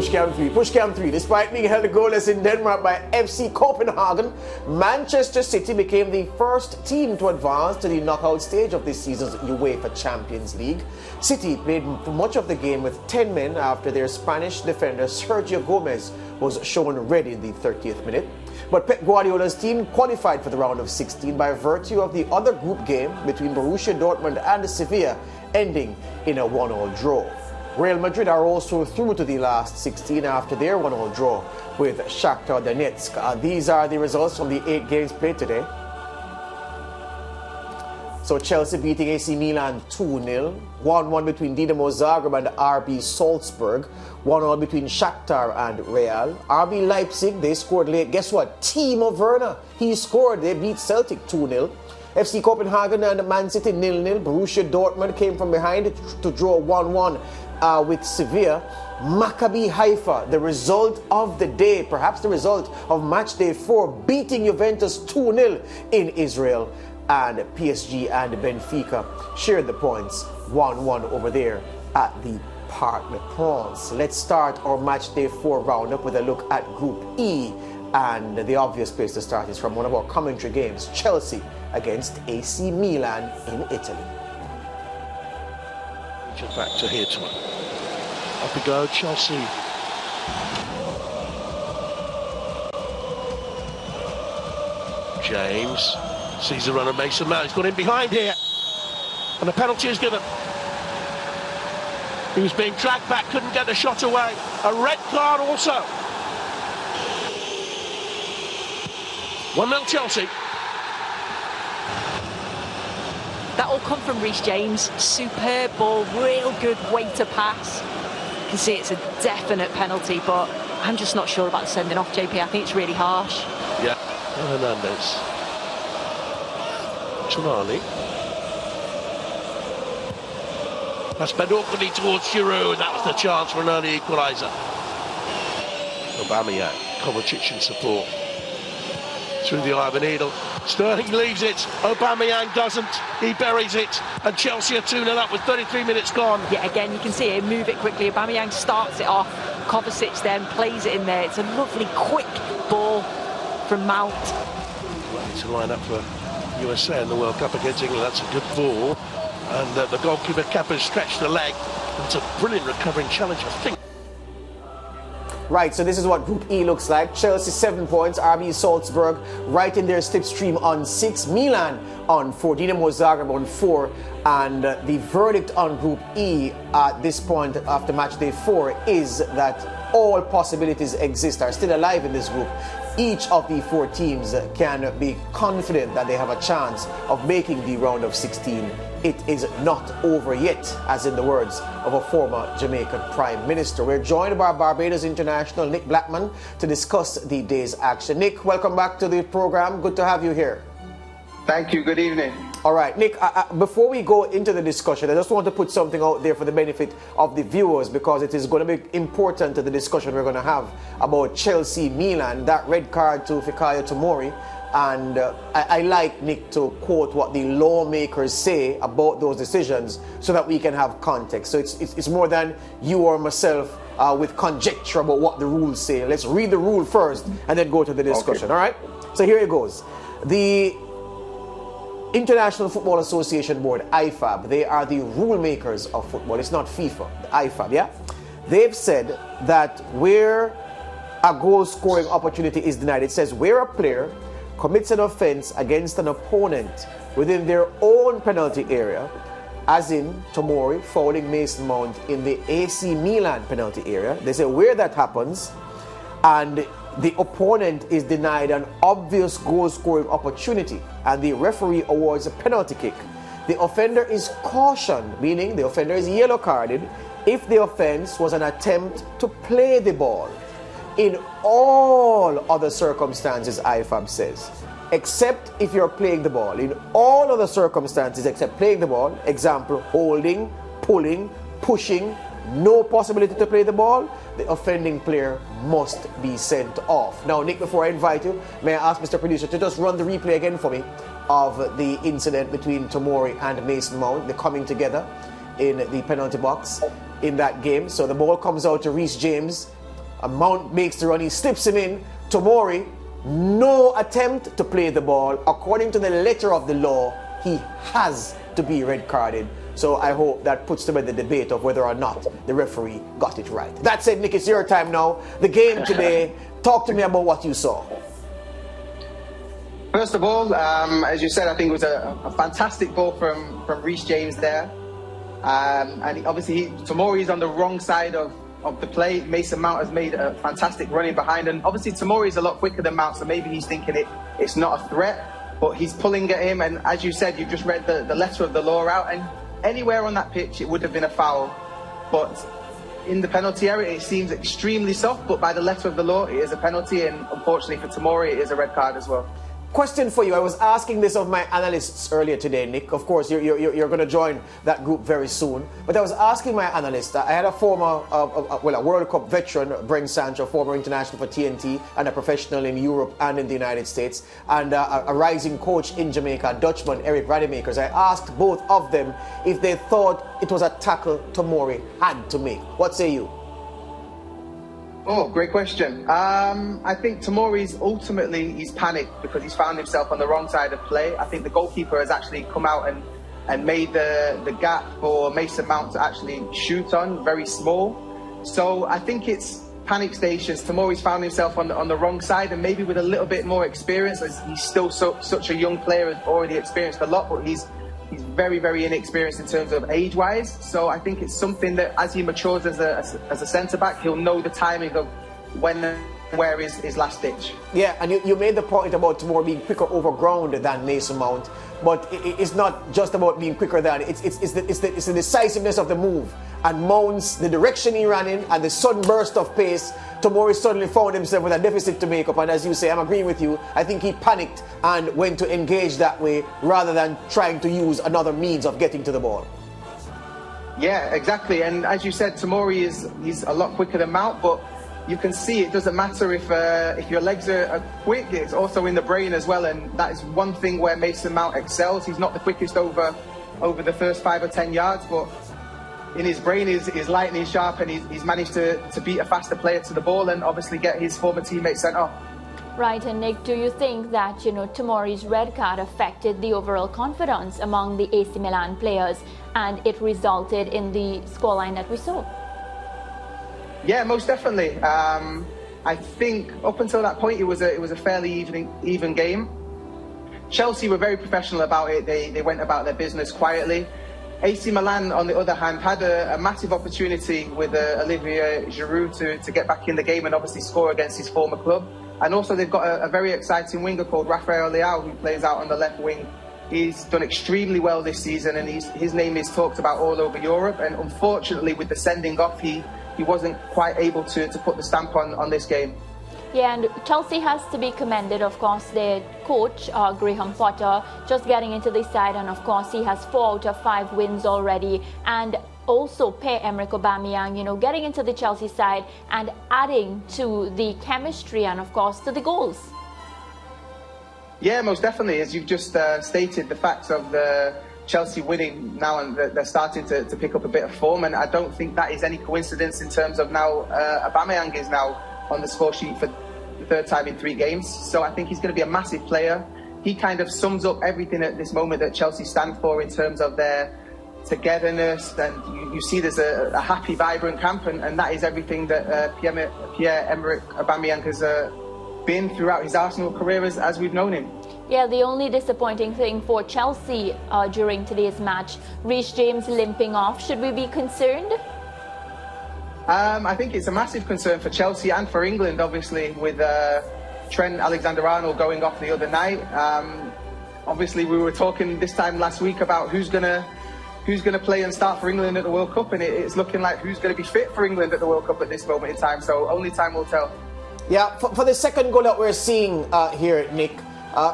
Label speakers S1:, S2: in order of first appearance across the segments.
S1: Push cam 3. Despite being held goalless in Denmark by FC Copenhagen, Manchester City became the first team to advance to the knockout stage of this season's UEFA Champions League. City played for much of the game with 10 men after their Spanish defender Sergio Gomez was shown red in the 30th minute. But Pep Guardiola's team qualified for the round of 16 by virtue of the other group game between Borussia Dortmund and Sevilla, ending in a 1-1 draw. Real Madrid are also through to the last 16 after their 1-1 draw with Shakhtar Donetsk. These are the results from the 8 games played today. So Chelsea beating AC Milan 2-0, 1-1 between Dinamo Zagreb and RB Salzburg, 1-1 between Shakhtar and Real. RB Leipzig, they scored late. Guess what? Timo Werner, he scored. They beat Celtic 2-0. FC Copenhagen and Man City 0-0. Borussia Dortmund came from behind to draw 1-1 with Sevilla. Maccabi Haifa, the result of the day, perhaps the result of match day 4, beating Juventus 2-0 in Israel. And PSG and Benfica shared the points 1-1 over there at the Parc des Princes. Let's start our match day 4 roundup with a look at Group E. And the obvious place to start is from one of our commentary games, Chelsea against AC Milan in Italy.
S2: Back to here to up we go, Chelsea. James sees the run of Mason Mount. He's got in behind here, and a penalty is given. He was being dragged back, couldn't get the shot away. A red card also. 1-0 Chelsea.
S3: That will come from Reece James. Superb ball, real good way to pass. You can see it's a definite penalty, but I'm just not sure about the sending off, JP. I think it's really harsh.
S2: Yeah, Hernandez. Tonali. That's been awkwardly towards Giroud, and that was the chance for an early equaliser. Aubameyang, Kovacic in support. Through the eye of a needle. Sterling leaves it, Aubameyang doesn't, he buries it, and Chelsea are 2-0 up with 33 minutes gone.
S3: Yeah, again, you can see it, move it quickly. Aubameyang starts it off, Kovacic then plays it in there. It's a lovely, quick ball from Mount.
S2: Ready to line up for USA in the World Cup against England. That's a good ball, and the goalkeeper Kappa stretched the leg. It's a brilliant recovering challenge, I think.
S1: Right, so this is what Group E looks like. Chelsea 7 points, RB Salzburg right in their slipstream on 6, Milan on 4, Dinamo Zagreb on 4, and the verdict on Group E at this point after match day 4 is that all possibilities exist, are still alive in this group. Each of the 4 teams can be confident that they have a chance of making the round of 16. It is not over yet, as in the words of a former Jamaican Prime Minister. We're joined by Barbados international Nick Blackman to discuss the day's action. Nick, welcome back to the program. Good to have you here.
S4: Thank you. Good evening.
S1: All right, Nick, before we go into the discussion, I just want to put something out there for the benefit of the viewers, because it is going to be important to the discussion we're going to have about Chelsea-Milan, that red card to Fikayo Tomori. And I like, Nick, to quote what the lawmakers say about those decisions so that we can have context. So it's more than you or myself with conjecture about what the rules say. Let's read the rule first and then go to the discussion, okay. All right? So here it goes. The International Football Association Board, IFAB, they are the rule makers of football. It's not FIFA, the IFAB, yeah? They've said that where a goal scoring opportunity is denied, it says where a player commits an offense against an opponent within their own penalty area, as in Tomori fouling Mason Mount in the AC Milan penalty area. They say where that happens and the opponent is denied an obvious goal-scoring opportunity and the referee awards a penalty kick, the offender is cautioned, meaning the offender is yellow carded, if the offense was an attempt to play the ball. In all other circumstances, IFAB says, except if you're playing the ball. In all other circumstances except playing the ball, example, holding, pulling, pushing, no possibility to play the ball, the offending player must be sent off. Now, Nick, before I invite you, may I ask Mr. Producer to just run the replay again for me of the incident between Tomori and Mason Mount, the coming together in the penalty box in that game. So the ball comes out to Reece James and Mount makes the run. He slips him in. Tomori, no attempt to play the ball. According to the letter of the law, he has to be red carded. So I hope that puts them in the debate of whether or not the referee got it right. That said, Nick, it's your time now. The game today, talk to me about what you saw.
S4: First of all, as you said, I think it was a fantastic ball from Reece James there. And obviously, Tomori's on the wrong side of the play. Mason Mount has made a fantastic running behind. And obviously, Tomori's a lot quicker than Mount, so maybe he's thinking it's not a threat. But he's pulling at him. And as you said, you've just read the letter of the law out. And anywhere on that pitch, it would have been a foul. But in the penalty area, it seems extremely soft. But by the letter of the law, it is a penalty. And unfortunately for Tomori, it is a red card as well.
S1: Question for you. I was asking this of my analysts earlier today, Nick. Of course, you're going to join that group very soon. But I was asking my analyst. I had a former, a World Cup veteran, Brent Sancho, former international for TNT, and a professional in Europe and in the United States, and a rising coach in Jamaica, Dutchman Eric Rademakers. I asked both of them if they thought it was a tackle Tomori had to make. What say you?
S4: Oh, great question. I think Tomori's he's panicked because he's found himself on the wrong side of play. I think the goalkeeper has actually come out and made the gap for Mason Mount to actually shoot on very small. So I think it's panic stations. Tomori's found himself on the wrong side, and maybe with a little bit more experience, as he's still such a young player, has already experienced a lot, but he's very, very inexperienced in terms of age-wise. So I think it's something that as he matures as a centre-back, he'll know the timing of when and where is his last ditch.
S1: Yeah, and you made the point about Tomori being quicker over ground than Mason Mount, but it's not just about being quicker than, it's the decisiveness of the move, and Mount's, the direction he ran in, and the sudden burst of pace. Tomori suddenly found himself with a deficit to make up, and as you say, I'm agreeing with you. I think he panicked and went to engage that way rather than trying to use another means of getting to the ball.
S4: Yeah, exactly. And as you said, Tomori he's a lot quicker than Mount, but you can see it doesn't matter if your legs are quick. It's also in the brain as well, and that is one thing where Mason Mount excels. He's not the quickest over the first 5 or 10 yards, but in his brain is lightning sharp, and he's managed to beat a faster player to the ball and obviously get his former teammate sent off.
S5: Right, and Nick, do you think that, Tomori's red card affected the overall confidence among the AC Milan players and it resulted in the scoreline that we saw?
S4: Yeah, most definitely. I think up until that point, it was a fairly even game. Chelsea were very professional about it. They went about their business quietly. AC Milan, on the other hand, had a massive opportunity with Olivier Giroud to get back in the game and obviously score against his former club. And also they've got a very exciting winger called Rafael Leao, who plays out on the left wing. He's done extremely well this season, and his name is talked about all over Europe. And unfortunately, with the sending off, he wasn't quite able to put the stamp on this game.
S5: Yeah, and Chelsea has to be commended, of course, their coach, Graham Potter, just getting into the side, and of course he has 4 out of 5 wins already, and also Pierre-Emerick Aubameyang, getting into the Chelsea side and adding to the chemistry and of course to the goals.
S4: Yeah, most definitely, as you've just stated, the facts of the Chelsea winning now, and they're starting to pick up a bit of form, and I don't think that is any coincidence in terms of now Aubameyang is now on the score sheet for the 3rd time in 3 games. So I think he's going to be a massive player. He kind of sums up everything at this moment that Chelsea stand for in terms of their togetherness, and you see there's a happy, vibrant camp, and that is everything that Pierre-Emerick Aubameyang has been throughout his Arsenal career as we've known him.
S5: Yeah, the only disappointing thing for Chelsea during today's match, Reece James limping off. Should we be concerned?
S4: I think it's a massive concern for Chelsea and for England, obviously, with Trent Alexander-Arnold going off the other night. Obviously, we were talking this time last week about who's gonna play and start for England at the World Cup, and it's looking like who's going to be fit for England at the World Cup at this moment in time. So only time will tell. Yeah,
S1: for the second goal that we're seeing here, Nick,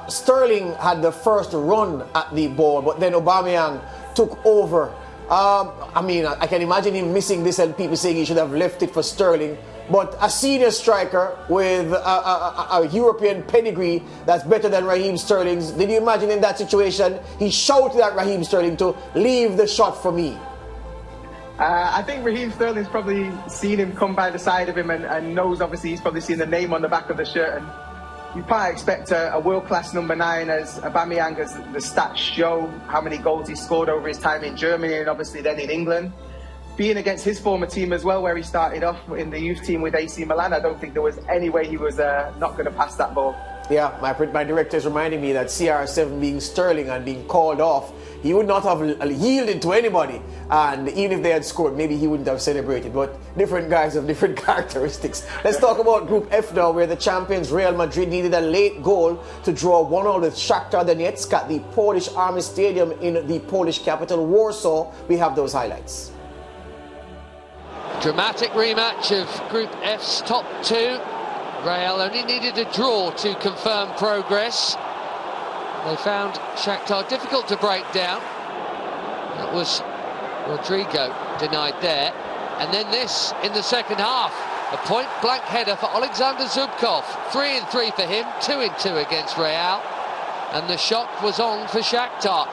S1: Sterling had the first run at the ball, but then Aubameyang took over. I mean, I can imagine him missing this and people saying he should have left it for Sterling. But a senior striker with a European pedigree that's better than Raheem Sterling's, did you imagine in that situation, he shouted at Raheem Sterling to leave the shot for me?
S4: I think Raheem Sterling's probably seen him come by the side of him and knows, obviously, he's probably seen the name on the back of the shirt. And you probably expect a world-class number 9, as Aubameyang, as the stats show, how many goals he scored over his time in Germany and obviously then in England. Being against his former team as well, where he started off in the youth team with AC Milan, I don't think there was any way he was not going to pass that ball.
S1: Yeah, my director is reminding me that CR7 being Sterling and being called off, he would not have yielded to anybody. And even if they had scored, maybe he wouldn't have celebrated. But different guys have different characteristics. Let's talk about Group F now, where the champions Real Madrid needed a late goal to draw 1-1 with Shakhtar Donetsk at the Polish Army Stadium in the Polish capital, Warsaw. We have those highlights.
S6: Dramatic rematch of Group F's top 2. Real only needed a draw to confirm progress. They found Shakhtar difficult to break down. That was Rodrigo denied there. And then this in the second half. A point-blank header for Alexander Zubkov. 3-3 for him, 2-2 against Real. And the shock was on for Shakhtar.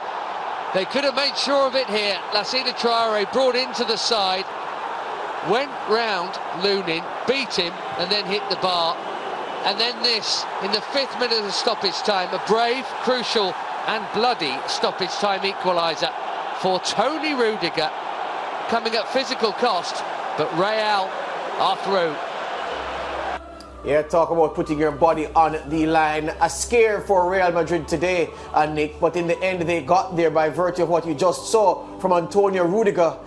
S6: They could have made sure of it here. Lassina Traore brought into the side, went round Lunin, beat him, and then hit the bar. And then this, in the 5th minute of stoppage time, a brave, crucial and bloody stoppage time equaliser for Tony Rudiger, coming at physical cost, but Real are through.
S1: Yeah, talk about putting your body on the line. A scare for Real Madrid today, Nick, but in the end they got there by virtue of what you just saw from Antonio Rudiger.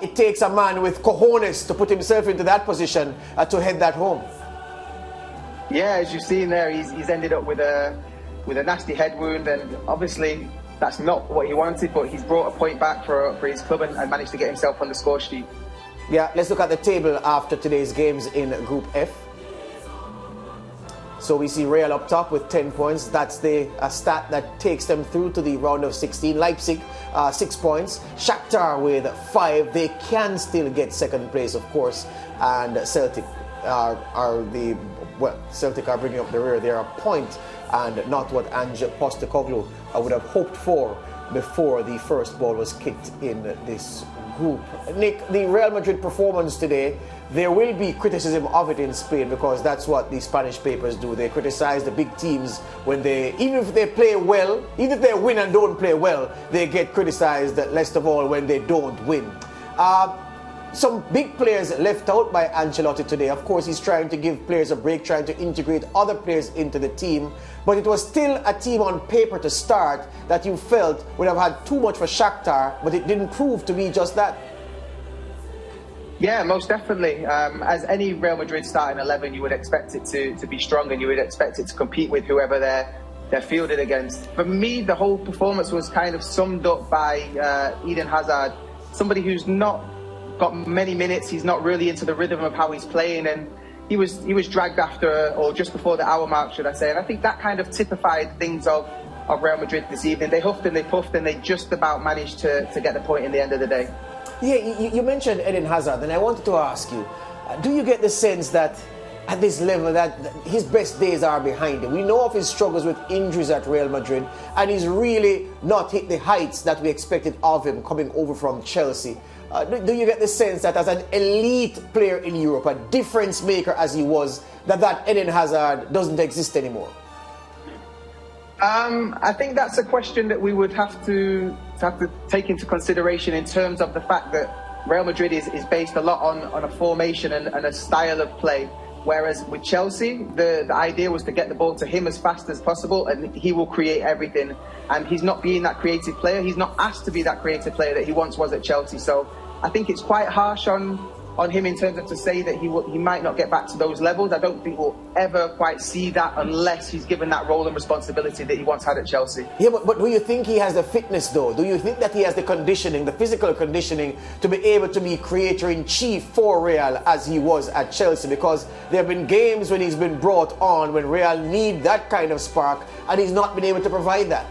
S1: It takes a man with cojones to put himself into that position to head that home.
S4: Yeah, as you've seen there, he's ended up with a nasty head wound, and obviously that's not what he wanted, but he's brought a point back for his club and managed to get himself on the score sheet.
S1: Yeah, let's look at the table after today's games in Group F. So we see Real up top with 10 points. That's the stat that takes them through to the round of 16. Leipzig, 6 points. Shakhtar with 5. They can still get second place, of course. And Celtic Celtic are bringing up the rear. They're a point and not what Ange Postecoglou would have hoped for before the first ball was kicked in this group. Nick, the Real Madrid performance today, there will be criticism of it in Spain because that's what the Spanish papers do. They criticize the big teams when even if they play well, even if they win and don't play well, they get criticized, least of all when they don't win. Some big players left out by Ancelotti today. Of course, he's trying to give players a break, trying to integrate other players into the team. But it was still a team on paper to start that you felt would have had too much for Shakhtar, but it didn't prove to be just that.
S4: Yeah, most definitely. As any Real Madrid starting 11, you would expect it to be strong, and you would expect it to compete with whoever they're fielded against. For me, the whole performance was kind of summed up by Eden Hazard, somebody who's not got many minutes. He's not really into the rhythm of how he's playing, and he was dragged after or just before the hour mark, should I say. And I think that kind of typified things of Real Madrid this evening. They huffed and they puffed, and they just about managed to get the point in the end of the day.
S1: Yeah, you mentioned Eden Hazard, and I wanted to ask you, do you get the sense that at this level that his best days are behind him? We know of his struggles with injuries at Real Madrid, and he's really not hit the heights that we expected of him coming over from Chelsea. Do you get the sense that as an elite player in Europe, a difference maker as he was, that Eden Hazard doesn't exist anymore?
S4: I think that's a question that we would have to take into consideration in terms of the fact that Real Madrid is based a lot on a formation and a style of play. Whereas with Chelsea, the idea was to get the ball to him as fast as possible, and he will create everything. And he's not being that creative player. He's not asked to be that creative player that he once was at Chelsea. So I think it's quite harsh on him in terms of to say that he might not get back to those levels. I don't think we'll ever quite see that unless he's given that role and responsibility that he once had at Chelsea.
S1: Yeah, but do you think he has the fitness though? Do you think that he has the conditioning, the physical conditioning to be able to be creator-in-chief for Real as he was at Chelsea? Because there have been games when he's been brought on when Real need that kind of spark and he's not been able to provide that.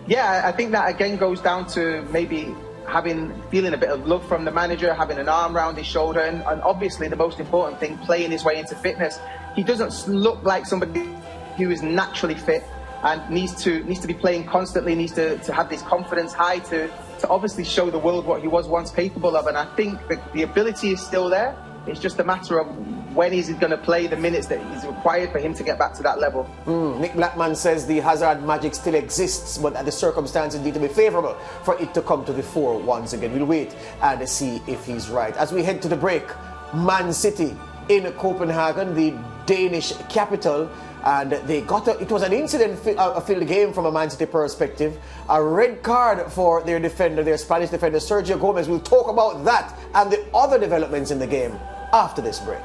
S4: Yeah, I think that again goes down to maybe feeling a bit of love from the manager, having an arm around his shoulder, and obviously the most important thing, playing his way into fitness. He doesn't look like somebody who is naturally fit and needs to be playing constantly, needs to have this confidence high to to obviously show the world what he was once capable of. And I think the ability is still there. It's just a matter of when he's going to play the minutes that is required for him to get back to that level.
S1: Nick Blackman says the Hazard magic still exists, but the circumstances need to be favourable for it to come to the fore once again. We'll wait and see if he's right. As we head to the break, Man City in Copenhagen, the Danish capital, and they got it was an incident-filled game from a Man City perspective. A red card for their defender, their Spanish defender, Sergio Gomez. We'll talk about that and the other developments in the game after this break.